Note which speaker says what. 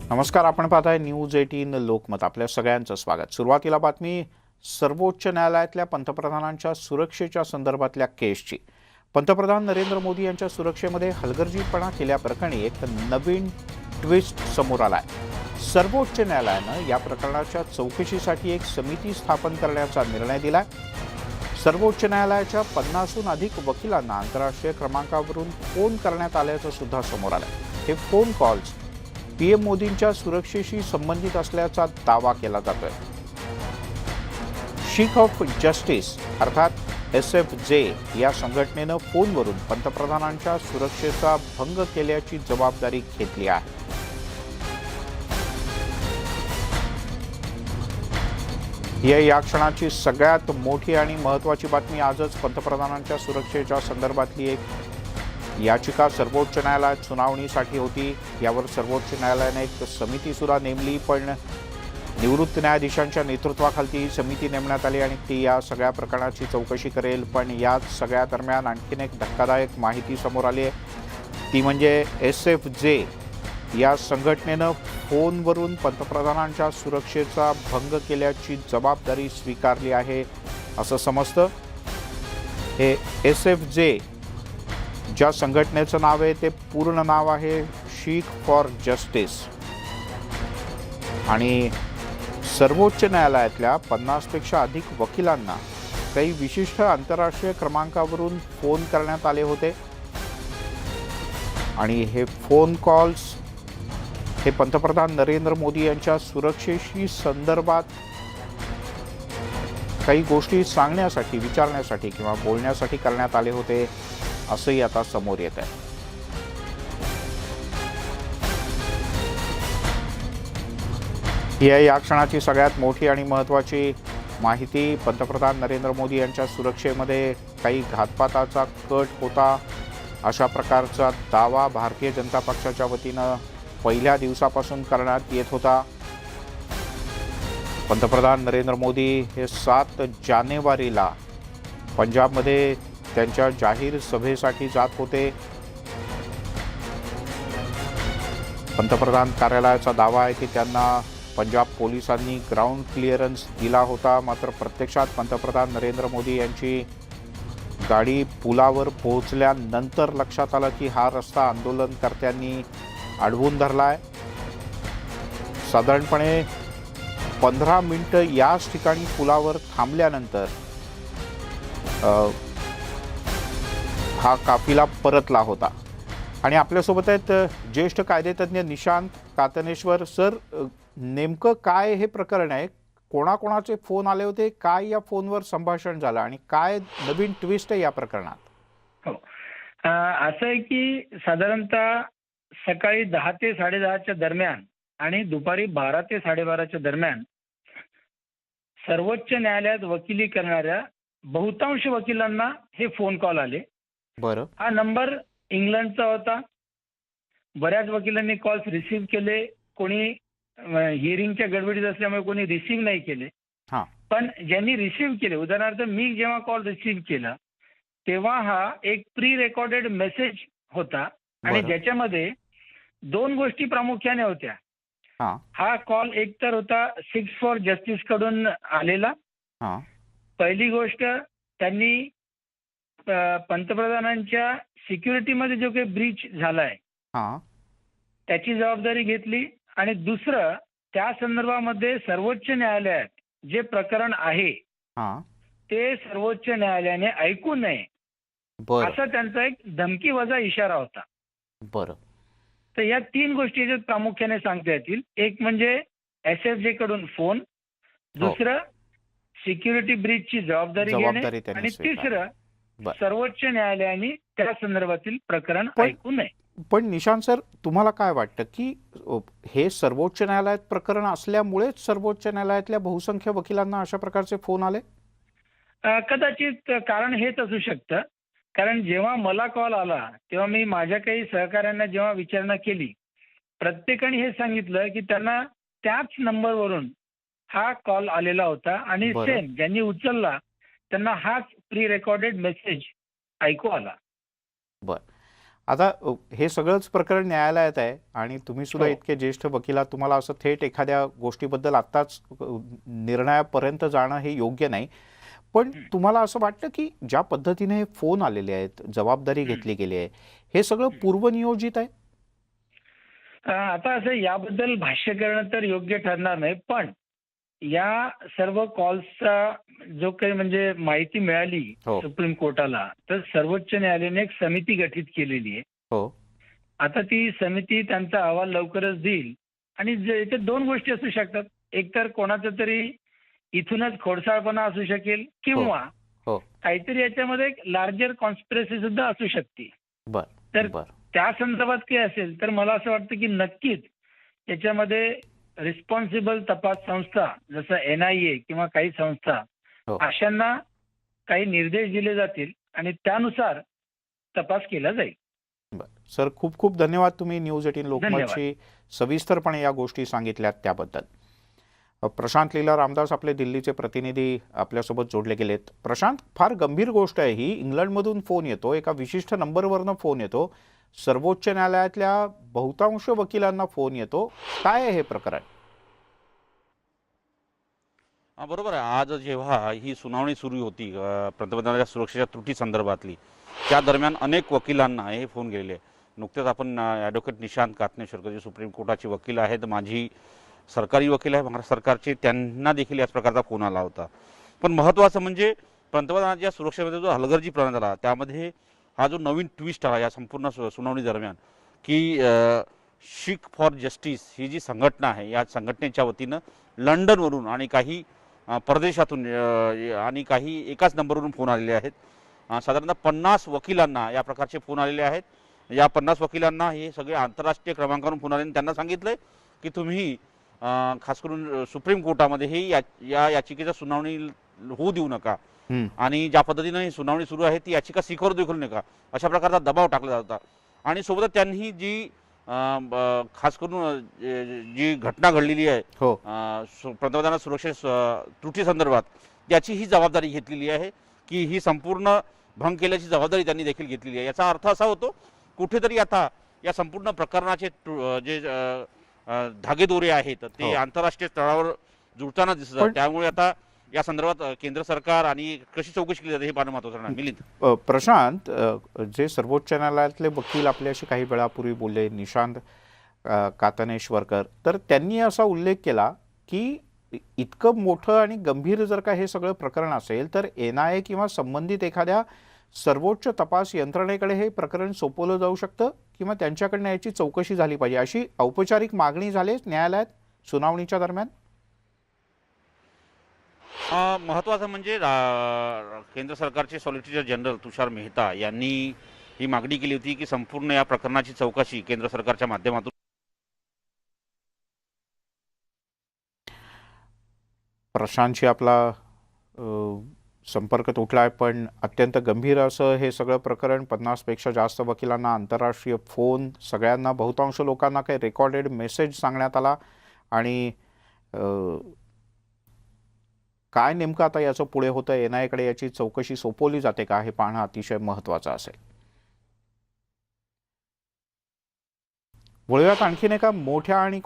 Speaker 1: नमस्कार, आपण पाहताय न्यूज 18 लोकमत. आपल्या सगळ्यांचं स्वागत. सुरुवातीला बातमी सर्वोच्च न्यायालयातल्या पंतप्रधानांच्या सुरक्षेच्या संदर्भातल्या केसची. पंतप्रधान नरेंद्र मोदी यांच्या सुरक्षेमध्ये हलगर्जीपणा केल्याप्रकरणी एक नवीन ट्विस्ट समोर आलाय. सर्वोच्च न्यायालयानं या प्रकरणाच्या चौकशीसाठी एक समिती स्थापन करण्याचा निर्णय दिलाय. सर्वोच्च न्यायालयाच्या 50हून अधिक वकिलांना आंतरराष्ट्रीय क्रमांकावरून फोन करण्यात आल्याचं सुद्धा समोर आलंय. हे फोन कॉल्स पीएम मोदींच्या सुरक्षेशी संबंधित असल्याचा दावा केला जातोय. शीख ऑफ जस्टिस अर्थात एसएफजे या संघटनेनं फोनवरून पंतप्रधानांच्या सुरक्षेचा भंग केल्याची जबाबदारी घेतली आहे. ही या क्षणाची सगळ्यात मोठी आणि महत्त्वाची बातमी. आजच पंतप्रधानांच्या सुरक्षेच्या संदर्भातली एक याचिका सर्वोच्च न्यायालयात सुनावणीसाठी होती. यावर सर्वोच्च न्यायालयाने एक समिती सुद्धा नेमली, पण निवृत्त न्यायाधीशांच्या नेतृत्वाखाली ही समिती नेमण्यात आली आणि ती या सगळ्या प्रकरणाची चौकशी करेल. पण याच सगळ्या दरम्यान आणखीन एक धक्कादायक माहिती समोर आली आहे. ती म्हणजे एसएफजे या संघटनेनं फोनवरून पंतप्रधानांच्या सुरक्षेचा भंग केल्याची जबाबदारी स्वीकारली आहे असं समजतं. हे एसएफजे ज्या संघटनेचं नाव आहे ते पूर्ण नाव आहे शीख फॉर जस्टिस आणि सर्वोच्च न्यायालयातल्या 50पेक्षा अधिक वकिलांना काही विशिष्ट आंतरराष्ट्रीय क्रमांकावरून फोन करण्यात आले होते आणि हे फोन कॉल्स हे पंतप्रधान नरेंद्र मोदी यांच्या सुरक्षेशी संदर्भात काही गोष्टी सांगण्यासाठी, विचारण्यासाठी किंवा बोलण्यासाठी करण्यात आले होते असंही आता समोर येत आहे. ही आहे या क्षणाची सगळ्यात मोठी आणि महत्त्वाची माहिती. पंतप्रधान नरेंद्र मोदी यांच्या सुरक्षेमध्ये काही घातपाताचा कट होता अशा प्रकारचा दावा भारतीय जनता पक्षाच्या वतीनं पहिल्या दिवसापासून करण्यात येत होता. पंतप्रधान नरेंद्र मोदी हे 7 जानेवारीला पंजाबमध्ये त्यांच्या जाहीर सभेसाठी जात होते. पंतप्रधान कार्यालयाचा दावा आहे की त्यांना पंजाब पोलिसांनी ग्राउंड क्लिअरन्स दिला होता. मात्र प्रत्यक्षात पंतप्रधान नरेंद्र मोदी यांची गाडी पुलावर पोहोचल्यानंतर लक्षात आलं की हा रस्ता आंदोलनकर्त्यांनी अडवून धरलाय. साधारणपणे 15 मिनिटं याच ठिकाणी पुलावर थांबल्यानंतर हा काफिला परतला होता. आणि आपल्यासोबत आहेत ज्येष्ठ कायदेतज्ञ निशांत कातनेश्वर. सर, नेमकं काय हे प्रकरण आहे? कोणाकोणाचे फोन आले होते, काय या फोनवर संभाषण झालं आणि काय नवीन ट्विस्ट आहे या प्रकरणात?
Speaker 2: हो, असं आहे की साधारणतः सकाळी 10 ते 10:30च्या दरम्यान आणि दुपारी 12 ते 12:30च्या दरम्यान सर्वोच्च न्यायालयात वकिली करणाऱ्या बहुतांश वकिलांना हे फोन कॉल आले.
Speaker 1: बरं.
Speaker 2: हा नंबर इंग्लंडचा होता. बऱ्याच वकिलांनी कॉल्स रिसीव्ह केले. कोणी हिअरिंगच्या गडबडीत असल्यामुळे कोणी रिसीव्ह नाही केले.
Speaker 1: हां.
Speaker 2: पण ज्यांनी रिसीव्ह केले, उदाहरणार्थ मी जेव्हा कॉल रिसीव्ह केला तेव्हा हा एक प्री रेकॉर्डेड मेसेज होता आणि ज्याच्यामध्ये 2 गोष्टी प्रामुख्याने होत्या. हा कॉल एकतर होता सिक्स फॉर जस्टिस कडून आलेला. पहिली गोष्ट, त्यांनी पंतप्रधानांच्या सिक्युरिटीमध्ये जो काही ब्रीच झालाय त्याची जबाबदारी घेतली. आणि दुसरं, त्या संदर्भामध्ये सर्वोच्च न्यायालयात जे प्रकरण आहे ते सर्वोच्च न्यायालयाने ऐकू नये असा त्यांचा एक धमकी वजा इशारा होता.
Speaker 1: बरं.
Speaker 2: तर या 3 गोष्टी याच्यात प्रामुख्याने सांगता येतील. एक म्हणजे एसएफजे कडून फोन, दुसरं सिक्युरिटी ब्रीचची जबाबदारी घेणे आणि तिसरं सर्वोच्च न्यायालयाने त्या संदर्भातील प्रकरण ऐकू नये.
Speaker 1: पण निशांत सर, तुम्हाला काय वाटतं की हे सर्वोच्च न्यायालयात प्रकरण असल्यामुळेच सर्वोच्च न्यायालयातल्या बहुसंख्य वकिलांना अशा प्रकारचे फोन आले?
Speaker 2: कदाचित कारण हेच असू शकतं. कारण जेव्हा मला कॉल आला तेव्हा मी माझ्या काही सहकाऱ्यांना जेव्हा विचारणा केली, प्रत्येकाने हे सांगितलं की त्यांना त्याच नंबरवरून हा कॉल आलेला होता आणि सेम ज्यांनी उचलला त्यांना हाच प्री रेकॉर्डेड मेसेज ऐकू आला.
Speaker 1: बरं. आता हे सगळंच प्रकरण न्यायालयात आहे आणि तुम्ही सुद्धा
Speaker 2: हो.
Speaker 1: इतके ज्येष्ठ वकील आहात, तुम्हाला असं थेट एखाद्या गोष्टीबद्दल आत्ताच निर्णयापर्यंत जाणं हे योग्य नाही. पण
Speaker 2: हं,
Speaker 1: तुम्हाला असं वाटतं की ज्या पद्धतीने हे फोन आलेले आहेत, जबाबदारी
Speaker 2: हं,
Speaker 1: घेतली गेली आहे, हे सगळं
Speaker 2: हं.
Speaker 1: पूर्वनियोजित आहे?
Speaker 2: आता असं याबद्दल भाष्य करणं तर योग्य ठरणार नाही. पण या सर्व कॉल्सचा जो काही म्हणजे माहिती मिळाली
Speaker 1: हो,
Speaker 2: सुप्रीम कोर्टाला, तर सर्वोच्च न्यायालयाने एक समिती गठीत केलेली आहे.
Speaker 1: हो,
Speaker 2: आता ती समिती त्यांचा अहवाल लवकरच देईल आणि याच्यात 2 गोष्टी असू शकतात. एक तर कोणाचा तरी इथूनच खोडसाळपणा असू शकेल
Speaker 1: हो,
Speaker 2: किंवा
Speaker 1: हो.
Speaker 2: काहीतरी याच्यामध्ये एक लार्जर कॉन्स्पिरसी सुद्धा असू शकते.
Speaker 1: बर,
Speaker 2: तर
Speaker 1: बर.
Speaker 2: त्या संदर्भात काही असेल तर मला असं वाटतं की नक्कीच याच्यामध्ये रिस्पॉन्सिबल तपास संस्था जसं NIA किंवा काही संस्था
Speaker 1: हो.
Speaker 2: अशांना काही निर्देश दिले जातील आणि त्यानुसार तपास केला जाईल.
Speaker 1: बर. सर, खूप खूप धन्यवाद, तुम्ही न्यूज 18
Speaker 2: धन्यवाद.
Speaker 1: लोकमतशी सविस्तरपणे या गोष्टी सांगितल्यात त्याबद्दल. प्रशांत लीला रामदास आपले दिल्लीचे प्रतिनिधी आपल्यासोबत जोडले गेलेत. प्रशांत, फार गंभीर गोष्ट आहे ही. इंग्लंडमधून फोन येतो, एका विशिष्ट नंबरवरनं फोन येतो, सर्वोच्च न्यायालयातल्या बहुतांश वकिलांना फोन येतो. काय आहे हे प्रकरण?
Speaker 3: बरोबर आहे. आज जेव्हा ही सुनावणी सुरू होती पंतप्रधानांच्या सुरक्षेच्या त्रुटी संदर्भातली, त्या दरम्यान अनेक वकिलांना हे फोन गेलेले आहे. नुकतेच आपण ॲडव्होकेट निशांत कातनेश्वर जे सुप्रीम कोर्टाचे वकील आहेत, माजी सरकारी वकील आहे महाराष्ट्र सरकारचे, त्यांना देखील याच प्रकारचा फोन आला होता. पण महत्त्वाचं म्हणजे पंतप्रधानांच्या सुरक्षेमध्ये जो हलगर्जीपणा झाला, त्यामध्ये हा जो नवीन ट्विस्ट आला या संपूर्ण सुनावणी दरम्यान, की शीख फॉर जस्टिस ही जी संघटना आहे, या संघटनेच्या वतीनं लंडनवरून आणि काही परदेशातून आणि काही एकाच नंबरवरून फोन आलेले आहेत. साधारणतः 50 वकिलांना या प्रकारचे फोन आलेले आहेत. या 50 वकिलांना हे सगळे आंतरराष्ट्रीय क्रमांकावरून फोन आले आणि त्यांना सांगितलं की तुम्ही खास करून सुप्रीम कोर्टामध्ये ही या याचिकेच्या सुनावणी होऊ देऊ नका
Speaker 1: हं.
Speaker 3: आणि ज्या पद्धतीनं ही सुनावणी सुरू आहे ती याचिका स्वीकारू देखील नका, अशा प्रकारचा दबाव टाकला जात होता. आणि सोबतच त्यांनी जी खास करून जी घटना घडलेली आहे
Speaker 1: हो.
Speaker 3: पंतप्रधान सुरक्षे त्रुटी संदर्भात, त्याची ही जबाबदारी घेतलेली आहे की ही संपूर्ण भंग केल्याची जबाबदारी त्यांनी देखील घेतलेली आहे. याचा अर्थ असा होतो कुठेतरी आता या संपूर्ण प्रकरणाचे जे धागेदोरे आहेत ते
Speaker 1: हो.
Speaker 3: आंतरराष्ट्रीय स्तरावर जुळताना दिसत आहेत. त्यामुळे आता या संदर्भात केंद्र सरकार आणि कशी चौकशी केली जाते हे पाहणं महत्त्वाचं आहे. मिलिंद.
Speaker 1: प्रशांत, जे सर्वोच्च न्यायालयातले वकील आपल्याशी काही वेळापूर्वी बोलले, निशांत कातनेश्वरकर, तर त्यांनी असा उल्लेख केला की इतकं मोठं आणि गंभीर जर का हे सगळं प्रकरण असेल तर NIA किंवा संबंधित एखाद्या सर्वोच्च तपास यंत्रणेकडे हे प्रकरण सोपवलं जाऊ शकतं किंवा त्यांच्याकडनं याची चौकशी झाली पाहिजे, अशी औपचारिक मागणी झाली न्यायालयात सुनावणीच्या दरम्यान.
Speaker 3: महत्त्वाचं म्हणजे केंद्र सरकारचे सॉलिसिटर जनरल तुषार मेहता यांनी ही मागणी केली होती की संपूर्ण या प्रकरणाची चौकशी केंद्र सरकारच्या माध्यमातून.
Speaker 1: प्रशांतशी आपला संपर्क तुटला आहे, पण अत्यंत गंभीर असं हे सगळं प्रकरण. 50 पेक्षा जास्त वकिलांना आंतरराष्ट्रीय फोन, सगळ्यांना, बहुतांश लोकांना काही रेकॉर्डेड मेसेज सांगण्यात आला. आणि काय नेमकं आता याचं पुढे होतं, NIAकडे याची चौकशी सोपवली जाते का, हे पाहणं अतिशय महत्त्वाचं असेल. वळूयात आणखीन एका मोठ्या आणि